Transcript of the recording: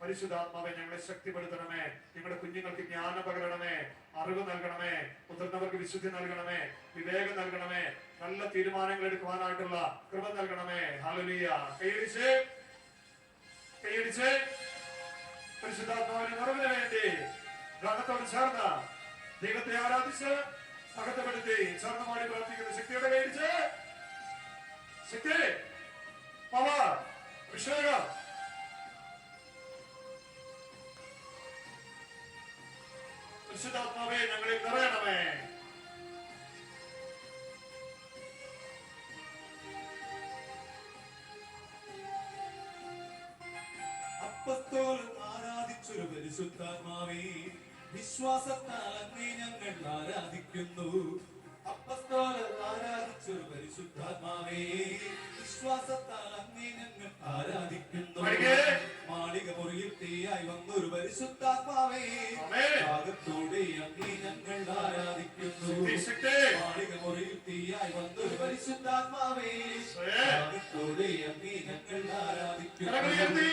പരിശുദ്ധാത്മാവെ ഞങ്ങളെ ശക്തിപ്പെടുത്തണമേ. ഞങ്ങളുടെ കുഞ്ഞുങ്ങൾക്ക് ജ്ഞാനം പകരണമേ, അറിവ് നൽകണമേ, മുതിർന്നവർക്ക് വിശുദ്ധി നൽകണമേ, വിവേകം നൽകണമേ, നല്ല തീരുമാനങ്ങൾ എടുക്കുവാനായിട്ടുള്ള കൃപ നൽകണമേ. ഹല്ലേലൂയ. കൈയടിച്ച് പരിശുദ്ധാത്മാവിന്റെ നിറവിന് വേണ്ടി ഗാനത്തോട് ചേർന്ന് ദൈവത്തെ ആരാധിച്ച് മഹത്വപ്പെടുത്തി ചേർന്ന് പാടി പ്രാർത്ഥിക്കുന്ന ശക്തിയുടെ കൈയടിച്ച് ശക്തി പവർ അഭിഷേകം പരിശുദ്ധാത്മാവേ ഞങ്ങളിൽ നിറയണമേ. അപ്പസ്തോലൻ ആരാധിച്ചൊരു പരിശുദ്ധാത്മാവേ, വിശ്വാസത്താൽ അങ്ങേ ഞങ്ങൾ ആരാധിക്കുന്നു. അപ്പസ്തോലൻ ആരാധിച്ചൊരു പരിശുദ്ധാത്മാവേ, വിശ്വാസത്താൽ അങ്ങേ ഞങ്ങൾ ആരാധിക്കുന്നു. മാളിക മുറിയിൽ തീയായി വന്നൊരു പരിശുദ്ധാത്മാവേ, ത്യാഗത്തോടെ അങ്ങേ ഞങ്ങൾ ആരാധിക്കുന്നു. മാളിക മുറിയിൽ തീയായി വന്നൊരു പരിശുദ്ധാത്മാവേ, ത്യാഗത്തോടെ അങ്ങേ ഞങ്ങൾ ആരാധിക്കുന്നു.